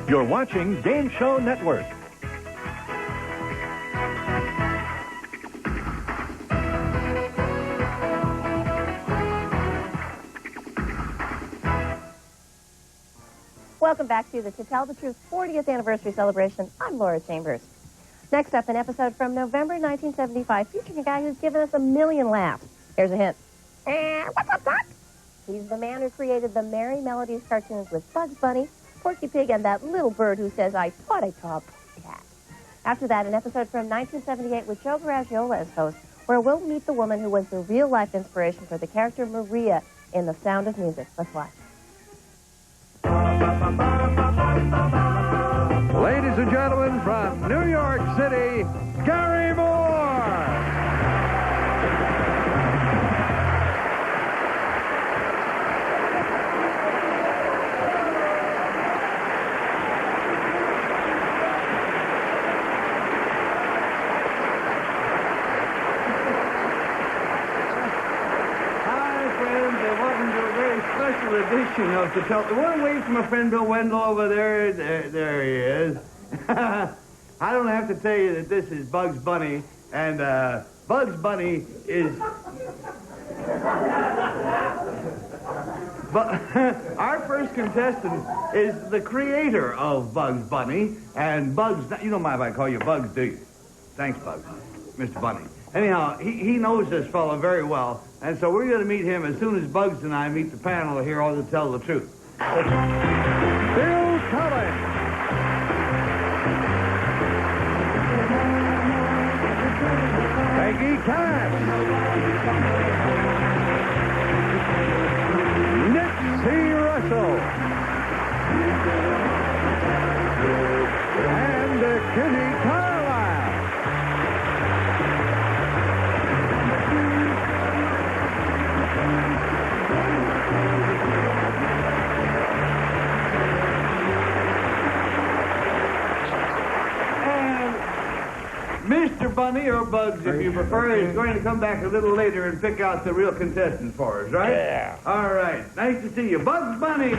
You're watching Game Show Network. Welcome back to the To Tell the Truth 40th Anniversary Celebration. I'm Laura Chambers. Next up, an episode from November 1975 featuring a guy who's given us a million laughs. Here's a hint. What's up, Doc? He's the man who created the Merry Melodies cartoons with Bugs Bunny, Porky Pig, and that little bird who says, I thought I saw a cat. After that, an episode from 1978 with Joe Garagiola as host, where we'll meet the woman who was the real-life inspiration for the character Maria in The Sound of Music. Let's watch. Ladies and gentlemen, from New York City, Gary Moore! Edition of To Tell. One wave from my friend Bill Wendell over there. There he is. I don't have to tell you that this is Bugs Bunny, and Bugs Bunny is. But our first contestant is the creator of Bugs Bunny, and Bugs. You don't mind if I call you Bugs, do you? Thanks, Bugs, Mr. Bunny. Anyhow, he knows this fellow very well, and so we're going to meet him as soon as Bugs and I meet the panel here all to tell the truth. Bill Cullen! Peggy Cass! Nixie Russell! And Kitty Carlisle! Mr. Bunny, or Bugs, if you prefer, is going to come back a little later and pick out the real contestants for us, right? Yeah. All right. Nice to see you. Bugs Bunny.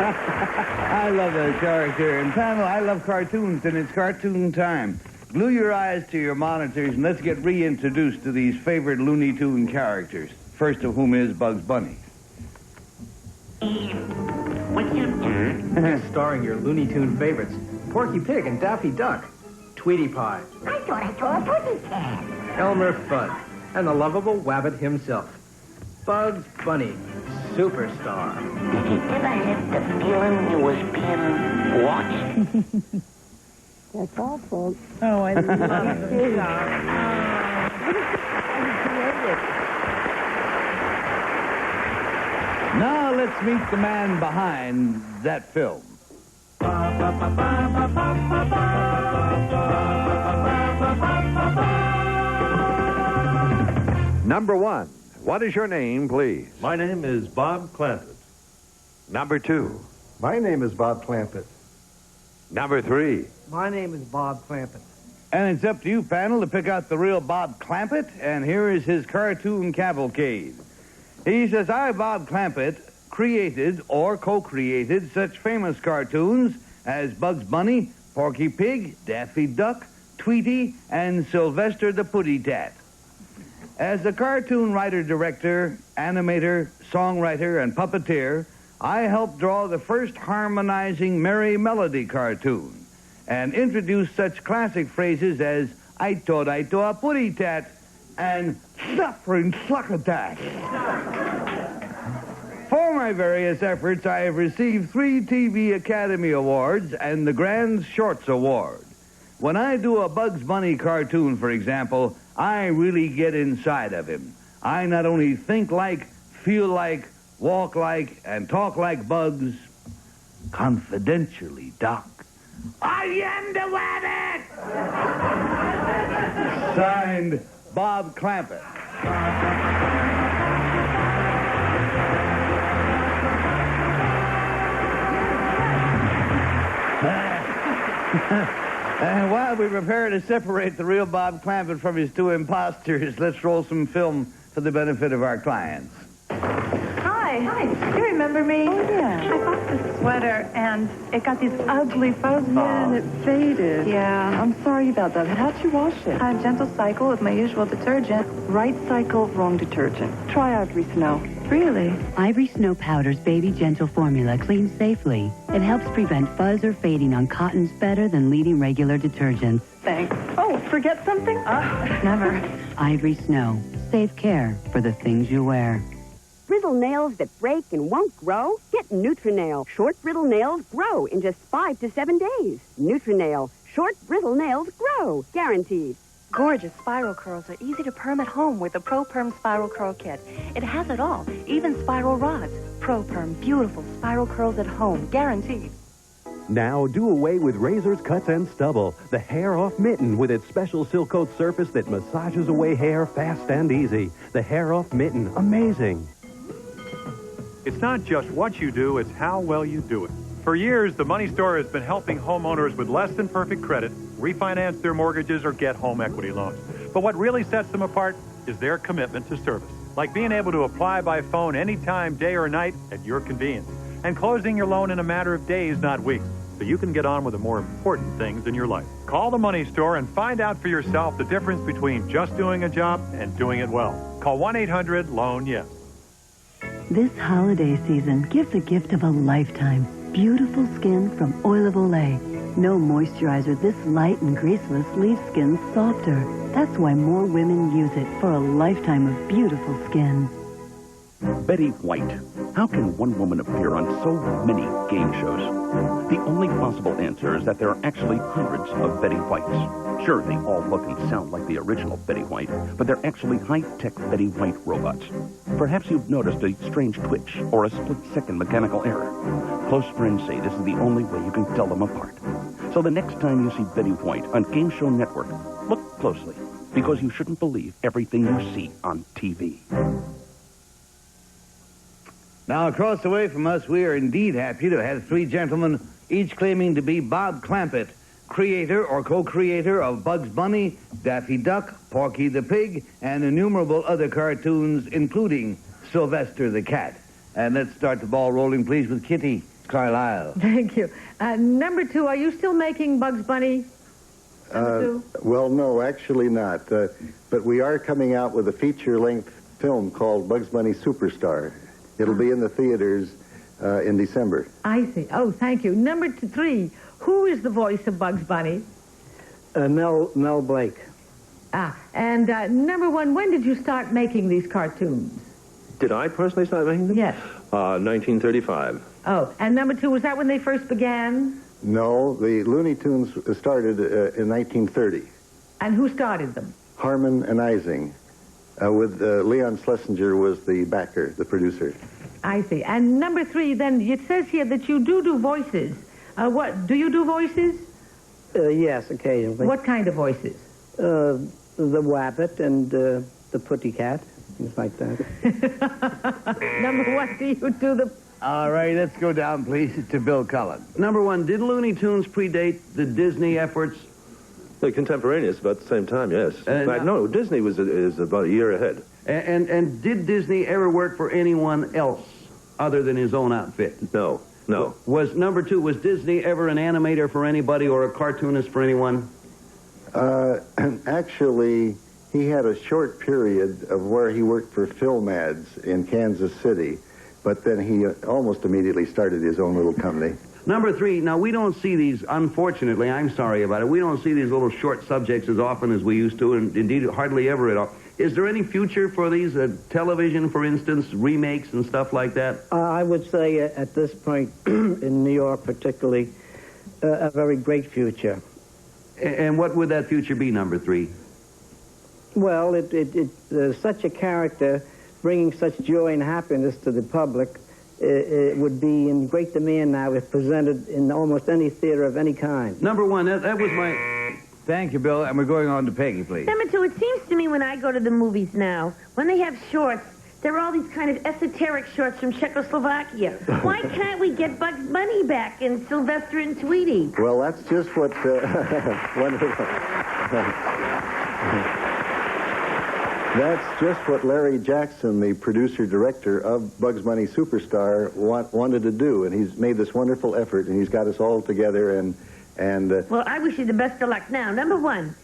I love that character. And, panel, I love cartoons, and it's cartoon time. Glue your eyes to your monitors, and let's get reintroduced to these favorite Looney Tune characters. First of whom is Bugs Bunny. Starring your Looney Tune favorites, Porky Pig and Daffy Duck, Tweety Pie. I thought I saw a pussy cat. Elmer Fudd, and the lovable Wabbit himself, Bugs Bunny, superstar. Did you ever have the feeling you was being watched? That's all, folks. Oh, I love it. Now let's meet the man behind that film. Number one, what is your name, please? My name is Bob Clampett. Number two. My name is Bob Clampett. Number three. My name is Bob Clampett. And it's up to you, panel, to pick out the real Bob Clampett, and here is his cartoon cavalcade. He says, I, Bob Clampett, created or co-created such famous cartoons as Bugs Bunny, Porky Pig, Daffy Duck, Tweety, and Sylvester the Puddy Tat. As the cartoon writer-director, animator, songwriter, and puppeteer, I helped draw the first harmonizing Merry Melody cartoon and introduced such classic phrases as I thought I saw a puddy tat and suffering succotash. For my various efforts, I have received 3 TV Academy Awards and the Grand Shorts Award. When I do a Bugs Bunny cartoon, for example, I really get inside of him. I not only think like, feel like, walk like, and talk like Bugs. Confidentially, Doc, I am the Wabbit! Signed, Bob Clampett. And while we prepare to separate the real Bob Clampett from his 2 imposters, let's roll some film for the benefit of our clients. Hi, Hi. You remember me? Oh, yeah. I bought this sweater, and it got these ugly fuzz balls. Yeah, and it faded. Yeah. I'm sorry about that. How'd you wash it? A gentle cycle with my usual detergent. Right cycle, wrong detergent. Try Ivory Snow. Really? Ivory Snow Powder's Baby Gentle formula cleans safely. It helps prevent fuzz or fading on cottons better than leading regular detergents. Thanks. Oh, forget something? Never. Ivory Snow. Safe care for the things you wear. Brittle nails that break and won't grow? Get Nutrinail. Short brittle nails grow in just 5 to 7 days. Nutrinail. Short brittle nails grow. Guaranteed. Gorgeous spiral curls are easy to perm at home with the ProPerm Spiral Curl Kit. It has it all, even spiral rods. ProPerm, beautiful spiral curls at home, guaranteed. Now do away with razors, cuts, and stubble. The Hair Off Mitten with its special silk coat surface that massages away hair fast and easy. The Hair Off Mitten, amazing. It's not just what you do, it's how well you do it. For years, the Money Store has been helping homeowners with less than perfect credit refinance their mortgages or get home equity loans. But what really sets them apart is their commitment to service, like being able to apply by phone anytime, day or night, at your convenience, and closing your loan in a matter of days, not weeks, so you can get on with the more important things in your life. Call the Money Store and find out for yourself the difference between just doing a job and doing it well. Call 1-800-LOAN-YES. This holiday season, give the gift of a lifetime. Beautiful skin from Oil of Olay. No moisturizer this light and greaseless leaves skin softer. That's why more women use it for a lifetime of beautiful skin. Betty White. How can one woman appear on so many game shows? The only possible answer is that there are actually hundreds of Betty Whites. Sure, they all look and sound like the original Betty White, but they're actually high-tech Betty White robots. Perhaps you've noticed a strange twitch or a split-second mechanical error. Close friends say this is the only way you can tell them apart. So the next time you see Betty White on Game Show Network, look closely, because you shouldn't believe everything you see on TV. Now, across the way from us, we are indeed happy to have three gentlemen, each claiming to be Bob Clampett, creator or co-creator of Bugs Bunny, Daffy Duck, Porky the Pig, and innumerable other cartoons, including Sylvester the Cat. And let's start the ball rolling, please, with Kitty Carlisle. Thank you. Number 2, are you still making Bugs Bunny? Well, no, actually not. But we are coming out with a feature-length film called Bugs Bunny Superstar. It'll be in the theaters in December. I see. Oh, thank you. Number 3, who is the voice of Bugs Bunny? Mel Blake. And number 1, when did you start making these cartoons? Did I personally start making them? Yes. 1935. Oh, and number 2, was that when they first began? No, the Looney Tunes started in 1930. And who started them? Harmon and Ising. With Leon Schlesinger was the backer, the producer. I see. And number 3, then, it says here that you do voices. What, do you do voices? Yes, occasionally. What kind of voices? The Wabbit and the Putty Cat, things like that. Number 1, do you do the... All right, let's go down, please, to Bill Cullen. Number 1, did Looney Tunes predate the Disney efforts? They're contemporaneous, about the same time, yes. No, Disney is about a year ahead. And did Disney ever work for anyone else other than his own outfit? No. Was number 2, was Disney ever an animator for anybody or a cartoonist for anyone? Actually, he had a short period of where he worked for film ads in Kansas City, but then he almost immediately started his own little company. Number 3, now we don't see these, unfortunately, I'm sorry about it, we don't see these little short subjects as often as we used to, and indeed hardly ever at all. Is there any future for these, television, for instance, remakes and stuff like that? I would say at this point, in New York particularly, a very great future. And what would that future be, number 3? Well, such a character bringing such joy and happiness to the public, it would be in great demand now if presented in almost any theater of any kind. Number 1, that was my... Thank you, Bill, and we're going on to Peggy, please. Number 2, it seems to me when I go to the movies now, when they have shorts, there are all these kind of esoteric shorts from Czechoslovakia. Why can't we get Bugs Bunny back and Sylvester and Tweety? Well, that's just what... That's just what Larry Jackson, the producer-director of Bugs Bunny Superstar, wanted to do, and he's made this wonderful effort, and he's got us all together, and Well, I wish you the best of luck. Now, number one,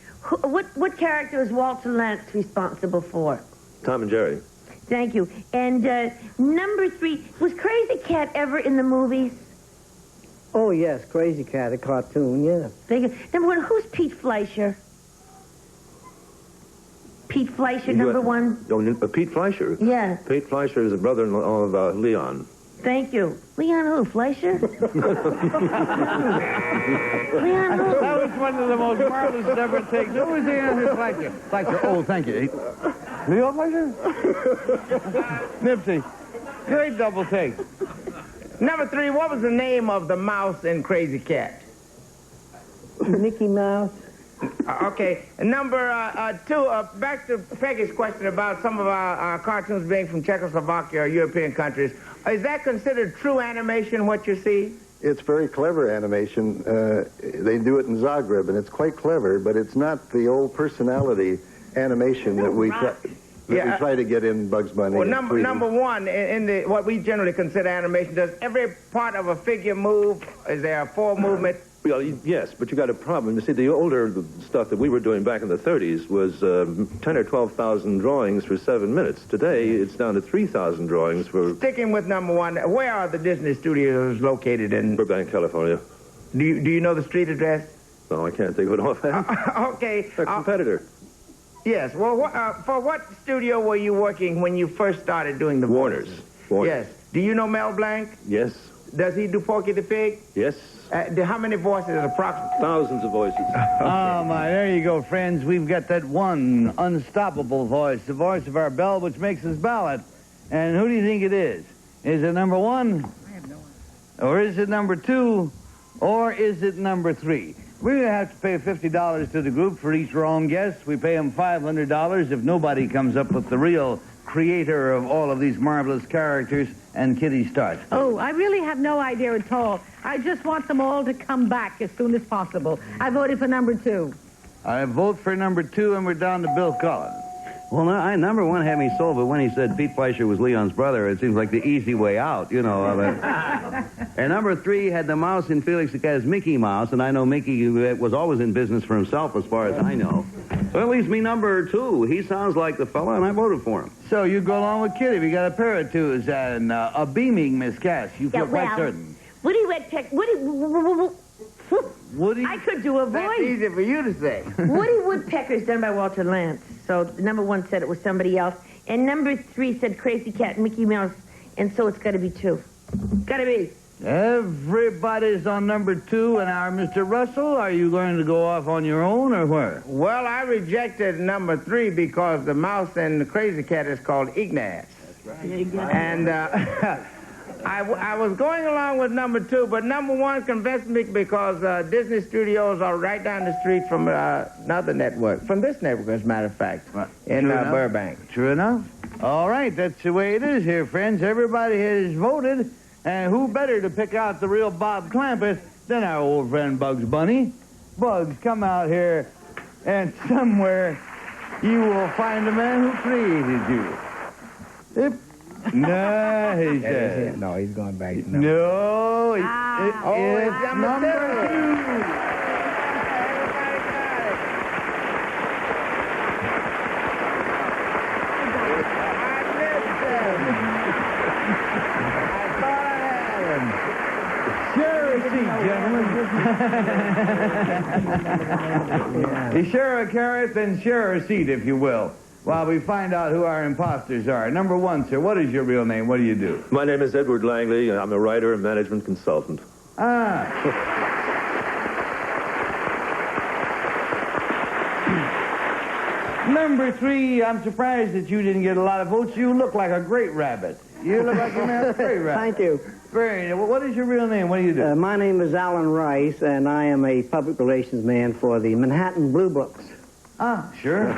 what character is Walter Lantz responsible for? Tom and Jerry. Thank you. And number three, was Crazy Cat ever in the movies? Oh, yes, Crazy Cat, a cartoon, yeah. Thank you. Number one, who's Pete Fleischer? Pete Fleischer, number one. Oh, Pete Fleischer? Yeah. Pete Fleischer is the brother-in-law of Leon. Thank you. Leon who? Fleischer? Leon who? That was one of the most marvelous ever takes. Who was Leon Fleischer? Fleischer. Oh, thank you. Leon Fleischer? Nipsey. Great double take. Number three, what was the name of the mouse in Crazy Cat? Mickey Mouse. Okay. Number two, back to Peggy's question about some of our cartoons being from Czechoslovakia or European countries. Is that considered true animation, what you see? it's very clever animation. They do it in Zagreb, and it's quite clever, but it's not the old personality animation that we try to get in Bugs Bunny. Well, number one, in the what we generally consider animation, does every part of a figure move? Is there a full movement? Well, yes, but you got a problem. You see, the older stuff that we were doing back in the 30s was 10 or 12,000 drawings for 7 minutes. Today, it's down to 3,000 drawings for... Sticking with number one, where are the Disney studios located in? Burbank, California. Do you know the street address? No, I can't think of it offhand. Okay. A competitor. Yes. Well, for what studio were you working when you first started doing the Warner's. Yes. Do you know Mel Blanc? Yes. Does he do Porky the Pig? Yes. How many voices approximately? Thousands of voices. Oh, my, there you go, friends. We've got that one unstoppable voice, the voice of our bell, which makes us ballot. And who do you think it is? Is it number one? I have no idea. Or is it number two? Or is it number three? We're going to have to pay $50 to the group for each wrong guess. We pay them $500 if nobody comes up with the real creator of all of these marvelous characters, and Kitty starts. Oh, I really have no idea at all. I just want them all to come back as soon as possible. I voted for number two. I vote for number two, and we're down to Bill Cullen. Well, no, number one had me sold, but when he said Pete Fleischer was Leon's brother, it seems like the easy way out, you know. And number three had the mouse in Felix the Cat's Mickey Mouse, and I know Mickey was always in business for himself as far as I know. So that leaves me number two. He sounds like the fella, and I voted for him. So you go along with Kitty. We got a pair of twos and a beaming Miss Cass. You feel quite certain. Woody I could do a voice. That's easy for you to say. Woody Woodpecker is done by Walter Lantz. So number one said it was somebody else. And number three said Crazy Cat and Mickey Mouse. And so it's got to be two. Got to be. Everybody's on number two. And our Mr. Russell, are you going to go off on your own or where? Well, I rejected number three because the mouse in the Crazy Cat is called Ignaz. That's right. And I was going along with number two, but number one convinced me because Disney Studios are right down the street from another network, from this network, as a matter of fact, in Burbank. True enough. All right, that's the way it is here, friends. Everybody has voted, and who better to pick out the real Bob Clampett than our old friend Bugs Bunny? Bugs, come out here, and somewhere you will find the man who created you. No, he said. No, he's going back. No, it's number two. Share a seat, gentlemen. You share a carrot, then share a seat, if you will, while we find out who our imposters are. Number one, sir, what is your real name? What do you do? My name is Edward Langley. I'm a writer and management consultant. Number three, I'm surprised that you didn't get a lot of votes. You look like a great rabbit. You look like a great rabbit. Thank you. Very. What is your real name? What do you do? My name is Alan Rice, and I am a public relations man for the Manhattan Blue Books. Sure.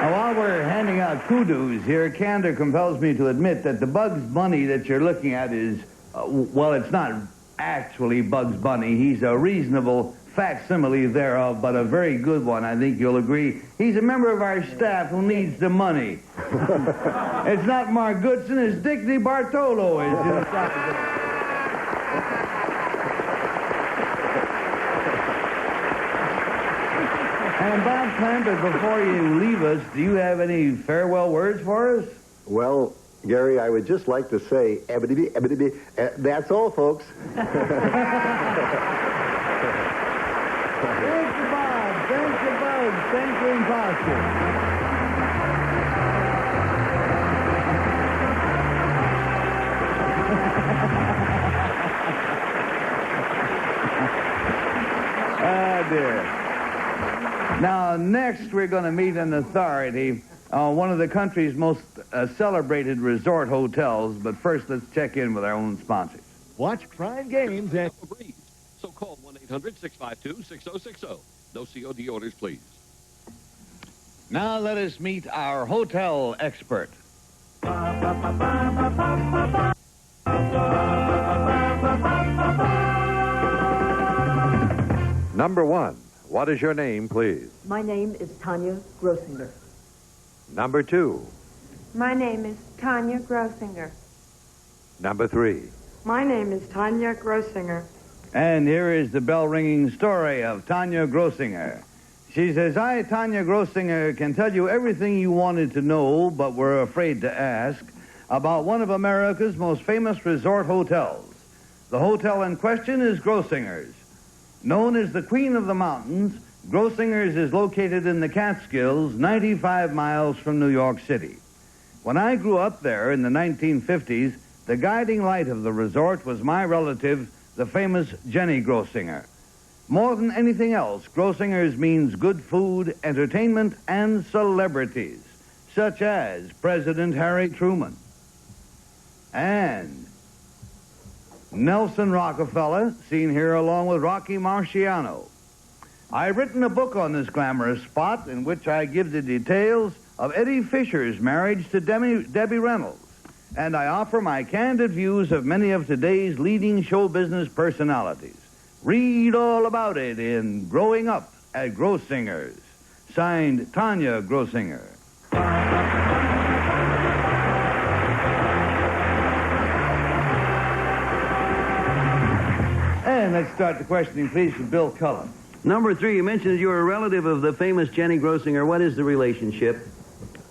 While we're handing out kudos here, candor compels me to admit that the Bugs Bunny that you're looking at is, well, it's not actually Bugs Bunny. He's a reasonable facsimile thereof, but a very good one, I think you'll agree. He's a member of our staff who needs the money. It's not Mark Goodson, it's Dick DiBartolo. And Bob Clampett, before you leave us, do you have any farewell words for us? Well, Gary, I would just like to say, that's all, folks. Thank you, Bob. Thank you, Bud. Thank you, Imposter. Ah, dear. Now, next we're going to meet an authority on one of the country's most celebrated resort hotels. But first, let's check in with our own sponsors. Watch Crime Games and Breeze. So call 1-800-652-6060. No COD orders, please. Now let us meet our hotel expert. Number 1. What is your name, please? My name is Tanya Grossinger. Number 2. My name is Tanya Grossinger. Number 3. My name is Tanya Grossinger. And here is the bell-ringing story of Tanya Grossinger. She says, I, Tanya Grossinger, can tell you everything you wanted to know but were afraid to ask about one of America's most famous resort hotels. The hotel in question is Grossinger's. Known as the Queen of the Mountains, Grossinger's is located in the Catskills, 95 miles from New York City. When I grew up there in the 1950s, the guiding light of the resort was my relative, the famous Jenny Grossinger. More than anything else, Grossinger's means good food, entertainment, and celebrities, such as President Harry Truman and Nelson Rockefeller, seen here along with Rocky Marciano. I've written a book on this glamorous spot in which I give the details of Eddie Fisher's marriage to Debbie Reynolds, and I offer my candid views of many of today's leading show business personalities. Read all about it in Growing Up at Grossinger's. Signed, Tanya Grossinger. And let's start the questioning, please, with Bill Cullen. Number 3, you mentioned you're a relative of the famous Jenny Grossinger. What is the relationship?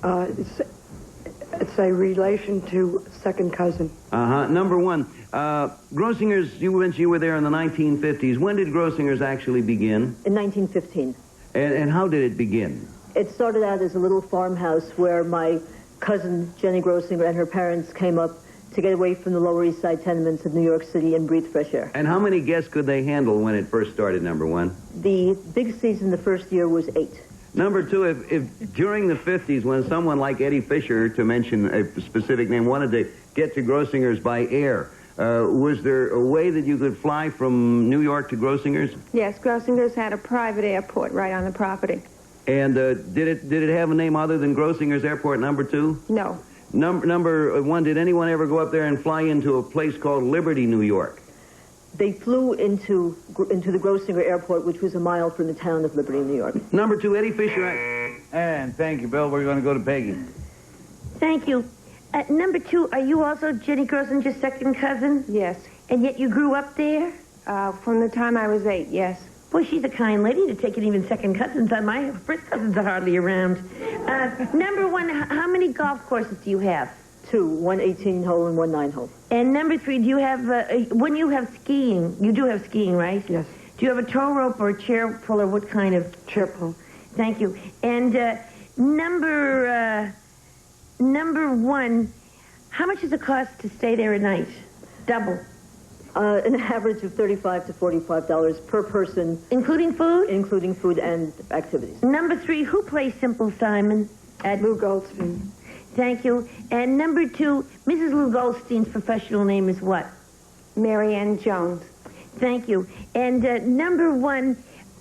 It's a relation to second cousin. Number 1, Grossinger's, you mentioned you were there in the 1950s. When did Grossinger's actually begin? In 1915. And how did it begin? It started out as a little farmhouse where my cousin, Jenny Grossinger, and her parents came up to get away from the Lower East Side tenements of New York City and breathe fresh air. And how many guests could they handle when it first started, number 1? The big season the first year was 8. Number 2, if during the 50s, when someone like Eddie Fisher, to mention a specific name, wanted to get to Grossinger's by air, was there a way that you could fly from New York to Grossinger's? Yes, Grossinger's had a private airport right on the property. And did it have a name other than Grossinger's Airport, number 2? No. Number 1, did anyone ever go up there and fly into a place called Liberty, New York? They flew into the Grossinger Airport, which was a mile from the town of Liberty, New York. Number 2, Eddie Fisher. And thank you, Bill. We're going to go to Peggy. Thank you. Number 2, are you also Jenny Grossinger's second cousin? Yes. And yet you grew up there? From the time I was 8, yes. Boy, she's a kind lady to take it even second cousins on. My first cousins are hardly around. Number 1, how many golf courses do you have? 2, one 18-hole and one 9-hole. And number 3, do you have, when you have skiing, you do have skiing, right? Yes. Do you have a tow rope or a chair pull or what kind of? Chair pull. Thank you. And number 1, how much does it cost to stay there at night? Double. An average of $35 to $45 per person. Including food? Including food and activities. Number 3, who plays Simple Simon? Lou Goldstein. Thank you. And number 2, Mrs. Lou Goldstein's professional name is what? Mary Ann Jones. Thank you. And number 1,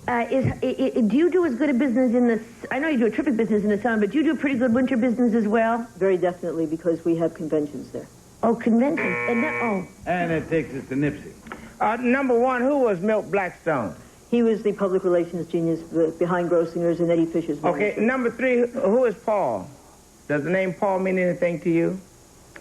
do you do as good a business in the... I know you do a terrific business in the summer, but do you do a pretty good winter business as well? Very definitely, because we have conventions there. Oh, conventions. And it takes us to Nipsey. Number 1, who was Milt Blackstone? He was the public relations genius behind Grossinger's and Eddie Fisher's movies. Okay, number 3, who is Paul? Does the name Paul mean anything to you?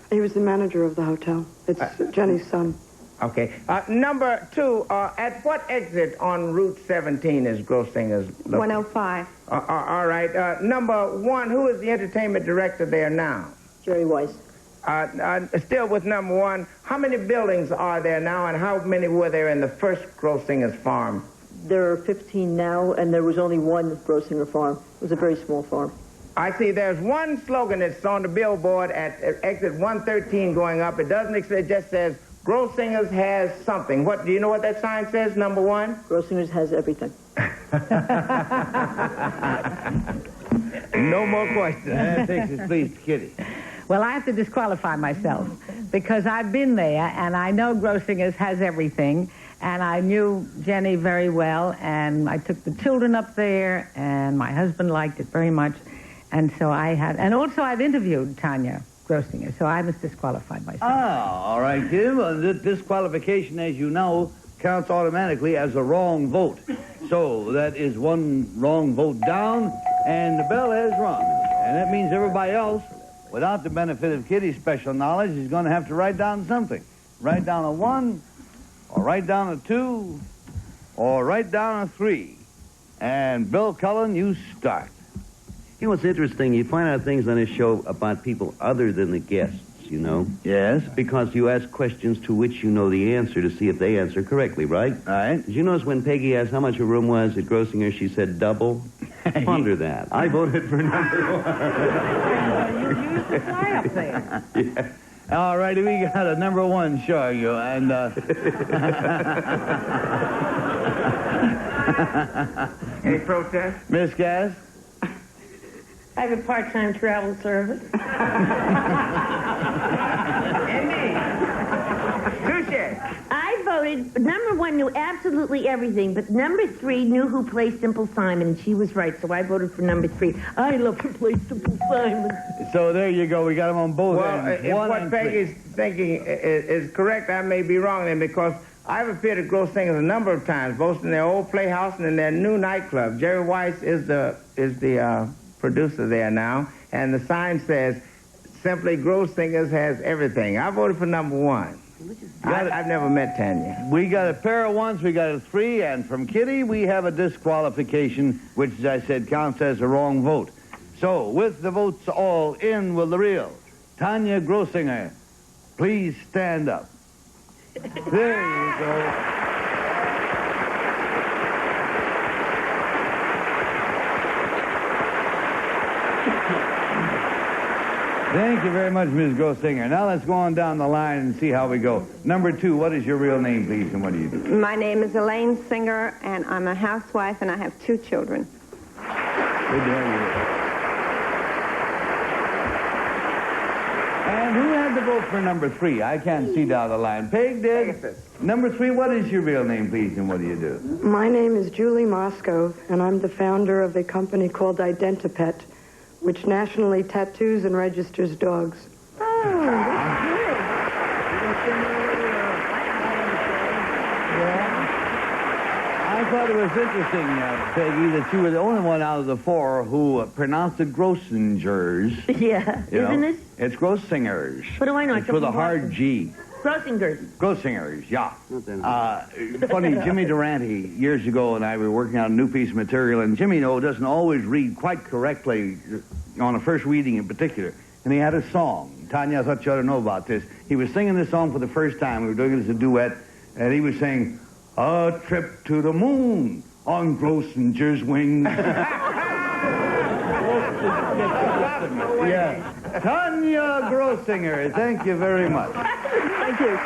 He was the manager of the hotel. It's Jenny's son. Okay. Number 2, at what exit on Route 17 is Grossinger's? 105. All right. Number 1, who is the entertainment director there now? Jerry Weiss. Still with number 1, how many buildings are there now, and how many were there in the first Grossinger's farm? There are 15 now, and there was only one Grossinger farm. It was a very small farm. I see there's one slogan that's on the billboard at exit 113 going up. It doesn't, it just says, Grossinger's has something. What, do you know what that sign says, number 1? Grossinger's has everything. No more questions. That takes us, please, to Kitty. Well, I have to disqualify myself because I've been there, and I know Grossinger's has everything, and I knew Jenny very well, and I took the children up there, and my husband liked it very much, and so I had, and also I've interviewed Tanya Grossinger, so I was disqualified myself. Oh, all right, Kim. Disqualification, as you know, counts automatically as a wrong vote. So that is one wrong vote down, and the bell has rung. And that means everybody else, without the benefit of Kitty's special knowledge, is going to have to write down something. Write down a 1, or write down a 2, or write down a 3. And Bill Cullen, you start. You know what's interesting? You find out things on this show about people other than the guests, you know? Yes. Because you ask questions to which you know the answer to see if they answer correctly, right? Right. Did you notice when Peggy asked how much her room was at Grossinger, she said double? Ponder that. I voted for number 1. You used the fly up there. Yeah. All righty, we got a number 1 showing you, and Any protest? Miss Cass? I have a part-time travel service. I voted, number 1 knew absolutely everything, but number 3 knew who plays Simple Simon, and she was right, so I voted for number 3. I love to play Simple Simon. So there you go. We got them on both ends. If what Peggy's thinking is correct, I may be wrong then, because I've appeared at Grossinger's a number of times, both in their old playhouse and in their new nightclub. Jerry Weiss is the producer there now, and the sign says, simply Grossinger's has everything. I voted for number 1. I've never met Tanya. We got a pair of 1s, we got a 3, and from Kitty, we have a disqualification, which, as I said, counts as a wrong vote. So, with the votes all in with the real, Tanya Grossinger, please stand up. There you go. Thank you very much, Ms. Grossinger. Now let's go on down the line and see how we go. Number 2, what is your real name, please, and what do you do? My name is Elaine Singer, and I'm a housewife, and I have 2 children. Good to have you here. And who had the vote for number 3? I can't see down the line. Peg did. Number 3, what is your real name, please, and what do you do? My name is Julie Moscove, and I'm the founder of a company called Identipet, which nationally tattoos and registers dogs. Oh, that's good. I thought it was interesting, Peggy, that you were the only one out of the 4 who pronounced it Grossingers. Yeah, isn't it? It's Grossingers. What do I know? It's with a hard G. Grossingers. Grossingers, yeah. Funny, Jimmy Durante, years ago, and I were working on a new piece of material, and Jimmy, doesn't always read quite correctly on a first reading in particular. And he had a song. Tanya, I thought you ought to know about this. He was singing this song for the first time. We were doing it as a duet, and he was saying, "A trip to the moon on Grossinger's wings." Yeah. Tanya Grossinger, thank you very much. Thank you.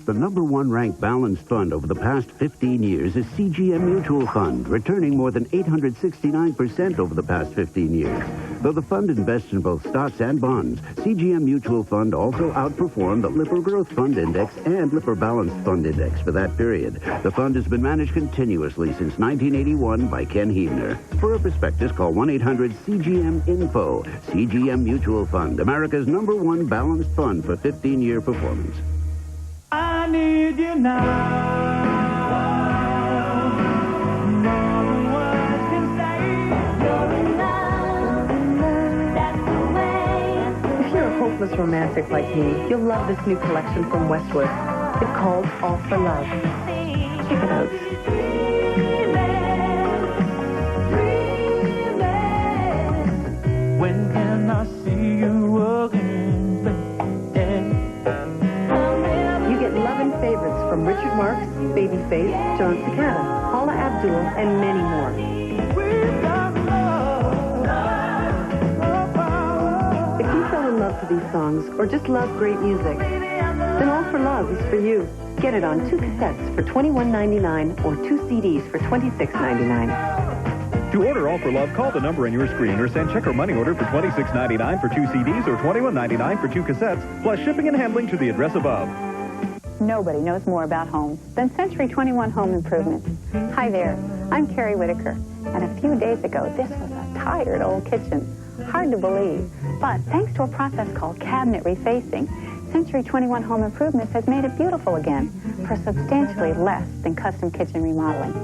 The #1 ranked balanced fund over the past 15 years is CGM Mutual Fund, returning more than 869% over the past 15 years. Though the fund invests in both stocks and bonds, CGM Mutual Fund also outperformed the Lipper Growth Fund Index and Lipper Balanced Fund Index for that period. The fund has been managed continuously since 1981 by Ken Huebner. For a prospectus, call 1-800-CGM-INFO. CGM Mutual Fund, America's #1 balanced fund for 15-year performance. I need you now. More than words can say. You're in love. That's the way. If you're a hopeless romantic like me, you'll love this new collection from Westwood. It's called All for Love. Check it out. When can I see you again? You get love and favorites from Richard Marx, Babyface, John Cicada, Paula Abdul, and many more. If you fell in love to these songs or just love great music, then All for Love is for you. Get it on 2 cassettes for $21.99 or 2 CDs for $26.99. To order All for Love, call the number on your screen or send check or money order for $26.99 for 2 CDs or $21.99 for 2 cassettes, plus shipping and handling to the address above. Nobody knows more about homes than Century 21 Home Improvement. Hi there, I'm Carrie Whitaker, and a few days ago, this was a tired old kitchen. Hard to believe, but thanks to a process called cabinet refacing, Century 21 Home Improvements has made it beautiful again for substantially less than custom kitchen remodeling.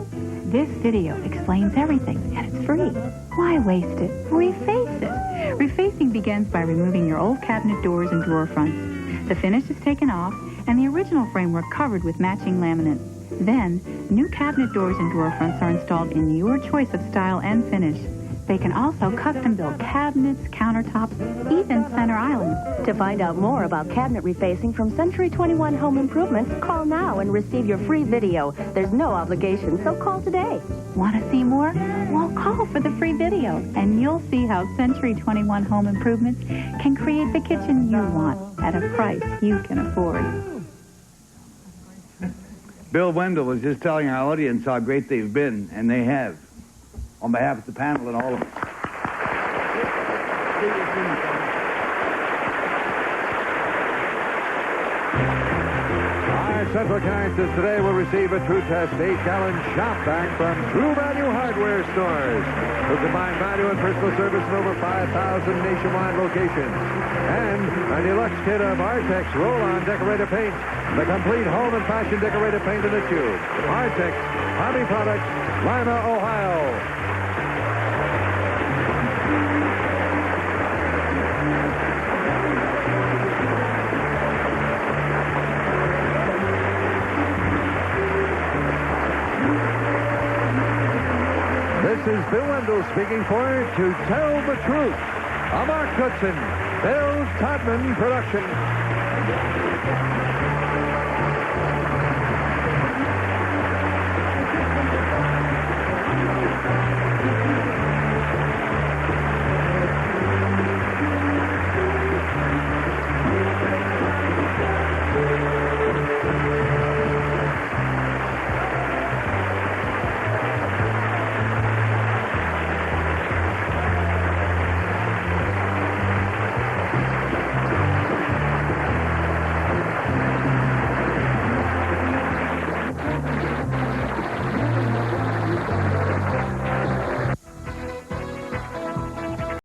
This video explains everything, and it's free. Why waste it? Reface it. Refacing begins by removing your old cabinet doors and drawer fronts. The finish is taken off, and the original framework covered with matching laminate. Then, new cabinet doors and drawer fronts are installed in your choice of style and finish. They can also custom build cabinets, countertops, even center islands. To find out more about cabinet refacing from Century 21 Home Improvements, call now and receive your free video. There's no obligation, so call today. Want to see more? Well, call for the free video, and you'll see how Century 21 Home Improvements can create the kitchen you want at a price you can afford. Bill Wendell was just telling our audience how great they've been, and they have. On behalf of the panel and all of us. Our Central characters today will receive a True Test 8-gallon shop vac from True Value Hardware Stores, who combine value and personal service in over 5,000 nationwide locations. And a deluxe kit of Artex roll-on decorative paint, the complete home and fashion decorative paint in a tube. Artex, Hobby Products, Lima, Ohio. This is Bill Wendell speaking for To Tell the Truth, a Mark Goodson, Bill Todman production.